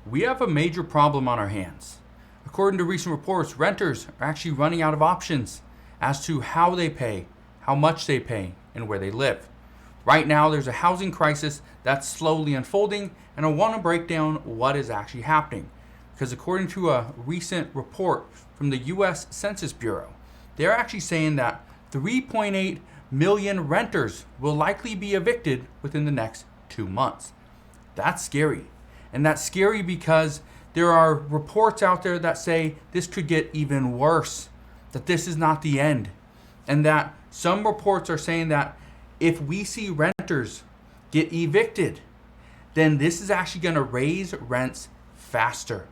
We have a major problem on our hands. According to recent reports, renters are actually running out of options as to how they pay, how much they pay, and where they live. Right now, there's a housing crisis that's slowly unfolding, and I want to break down what is actually happening. Because according to a recent report from the U.S. Census Bureau, they're actually saying that 3.8 million renters will likely be evicted within the next 2 months. That's scary. And that's scary because there are reports out there that say this could get even worse, that this is not the end. And that some reports are saying that if we see renters get evicted, then this is actually going to raise rents faster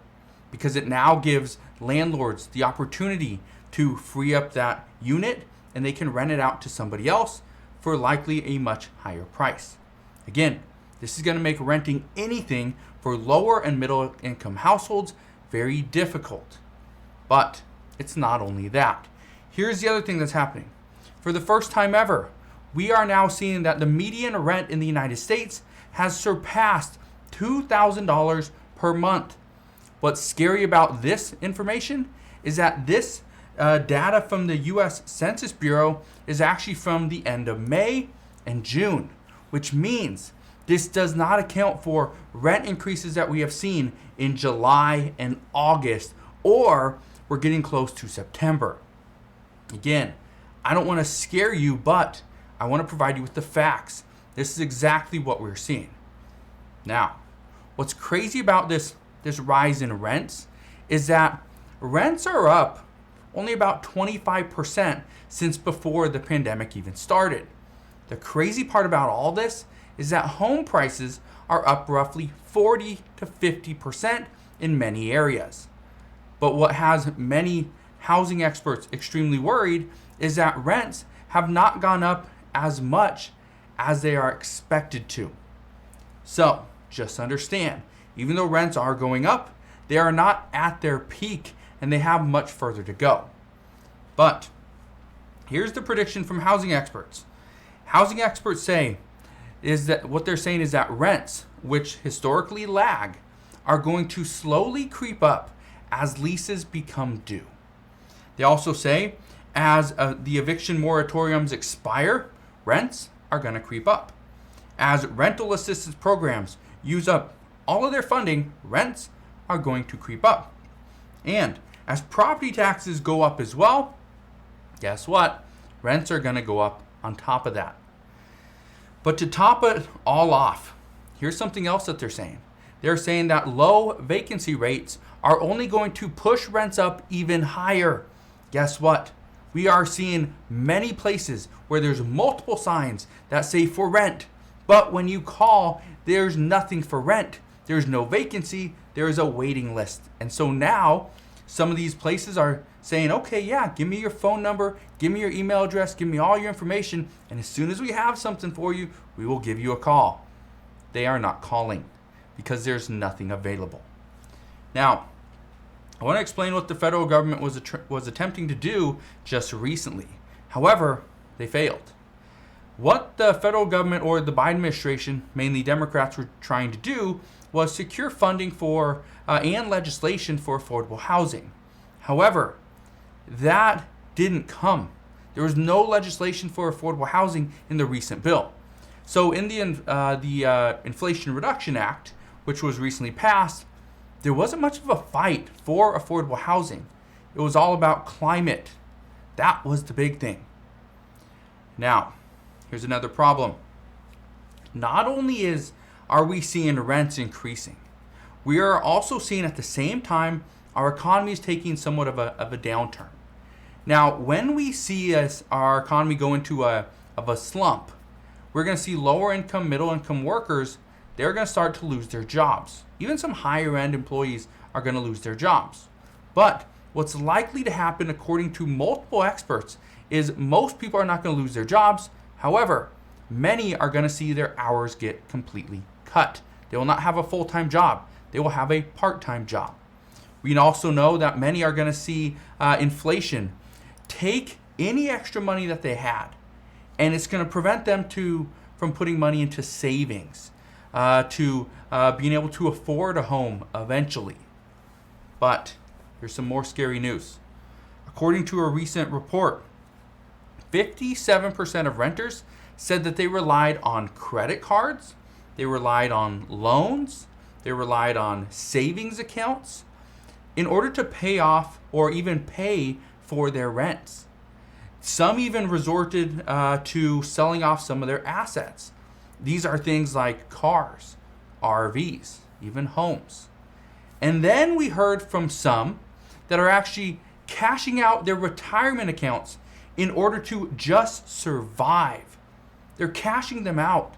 because it now gives landlords the opportunity to free up that unit and they can rent it out to somebody else for likely a much higher price. Again, this is going to make renting anything for lower and middle income households very difficult. But it's not only that. Here's the other thing that's happening. For the first time ever, we are now seeing that the median rent in the United States has surpassed $2,000 per month. What's scary about this information is that this data from the U.S. Census Bureau is actually from the end of May and June, which means this does not account for rent increases that we have seen in July and August, or we're getting close to September. Again, I don't want to scare you, but I want to provide you with the facts. This is exactly what we're seeing. Now, what's crazy about this rise in rents is that rents are up only about 25% since before the pandemic even started. The crazy part about all this is that home prices are up roughly 40 to 50% in many areas. But what has many housing experts extremely worried is that rents have not gone up as much as they are expected to. So, just understand, even though rents are going up, they are not at their peak and they have much further to go. But here's the prediction from housing experts. Housing experts say is that what they're saying is that rents, which historically lag, are going to slowly creep up as leases become due. They also say as the eviction moratoriums expire, rents are going to creep up. As rental assistance programs use up all of their funding, rents are going to creep up. And as property taxes go up as well, guess what? Rents are going to go up on top of that. But to top it all off, here's something else that they're saying. They're saying that low vacancy rates are only going to push rents up even higher. Guess what? We are seeing many places where there's multiple signs that say for rent, but when you call, there's nothing for rent. There's no vacancy, there is a waiting list. And so now some of these places are saying, okay, yeah, give me your phone number, give me your email address, give me all your information, and as soon as we have something for you, we will give you a call. They are not calling because there's nothing available. Now, I want to explain what the federal government was attempting to do just recently. However, they failed. What the federal government or the Biden administration, mainly Democrats, were trying to do was secure funding for and legislation for affordable housing. However, that didn't come. There was no legislation for affordable housing in the recent bill. So in the Inflation Reduction Act, which was recently passed, there wasn't much of a fight for affordable housing. It was all about climate. That was the big thing. Now, here's another problem. Not only are we seeing rents increasing, we are also seeing at the same time our economy is taking somewhat of a downturn. Now, when we see our economy go into a slump, we're going to see lower income, middle income workers, they're going to start to lose their jobs. Even some higher end employees are going to lose their jobs. But what's likely to happen, according to multiple experts, is most people are not going to lose their jobs. However, many are going to see their hours get completely cut. They will not have a full-time job. They will have a part-time job. We also know that many are going to see inflation take any extra money that they had, and it's going to prevent them from putting money into savings. to being able to afford a home eventually. But here's some more scary news. According to a recent report, 57% of renters said that they relied on credit cards, they relied on loans, they relied on savings accounts in order to pay off or even pay for their rents. Some even resorted to selling off some of their assets. These are things like cars, RVs, even homes. And then we heard from some that are actually cashing out their retirement accounts in order to just survive. They're cashing them out.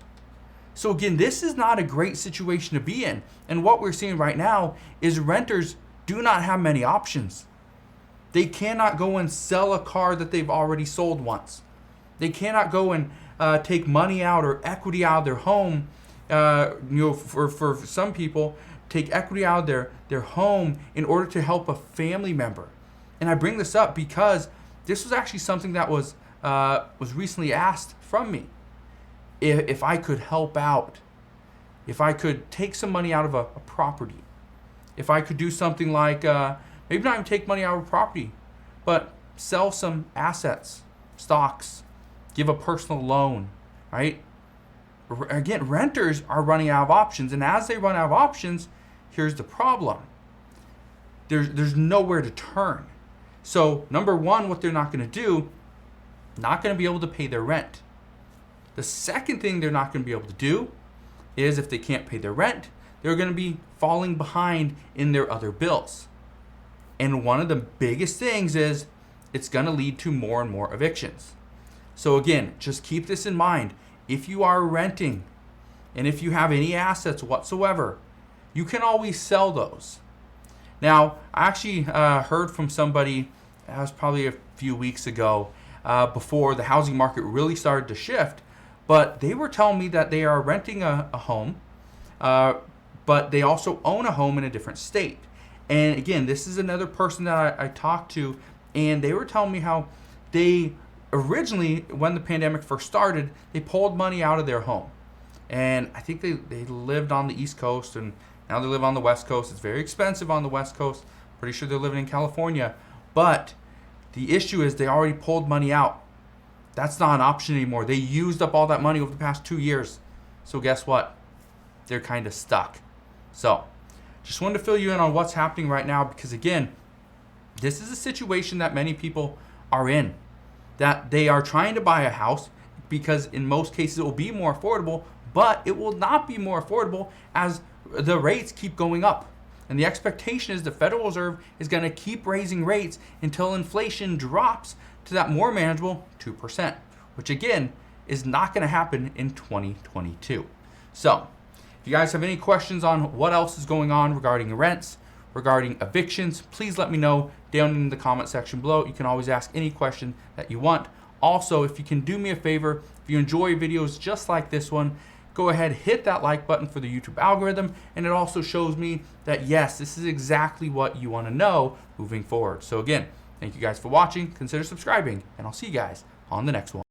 So again, this is not a great situation to be in. And what we're seeing right now is renters do not have many options. They cannot go and sell a car that they've already sold once. They cannot go and take money out or equity out of their home. For some people, take equity out of their home in order to help a family member. And I bring this up because this was actually something that was recently asked from me. If I could help out, if I could take some money out of a property, if I could do something like, maybe not even take money out of a property, but sell some assets, stocks, give a personal loan, right? Again, renters are running out of options. And as they run out of options, here's the problem. There's nowhere to turn. So number one, what they're not going to do, not going to be able to pay their rent. The second thing they're not going to be able to do is if they can't pay their rent, they're going to be falling behind in their other bills. And one of the biggest things is it's going to lead to more and more evictions. So again, just keep this in mind. If you are renting and if you have any assets whatsoever, you can always sell those. Now, I actually heard from somebody, that was probably a few weeks ago, before the housing market really started to shift, but they were telling me that they are renting a home, but they also own a home in a different state. And again, this is another person that I talked to, and they were telling me how they originally, when the pandemic first started, they pulled money out of their home. And I think they lived on the East Coast, and now they live on the West Coast. It's very expensive on the West Coast. Pretty sure they're living in California. But the issue is they already pulled money out. That's not an option anymore. They used up all that money over the past 2 years. So guess what? They're kind of stuck. So just wanted to fill you in on what's happening right now, because again, this is a situation that many people are in, that they are trying to buy a house because in most cases it will be more affordable, but it will not be more affordable as the rates keep going up. And the expectation is the Federal Reserve is going to keep raising rates until inflation drops to that more manageable 2%, which again is not going to happen in 2022. So if you guys have any questions on what else is going on regarding rents, regarding evictions, please let me know down in the comment section below. You can always ask any question that you want. Also, if you can do me a favor, if you enjoy videos just like this one, go ahead, hit that like button for the YouTube algorithm, and it also shows me that yes, this is exactly what you want to know moving forward. So again, thank you guys for watching, consider subscribing, and I'll see you guys on the next one.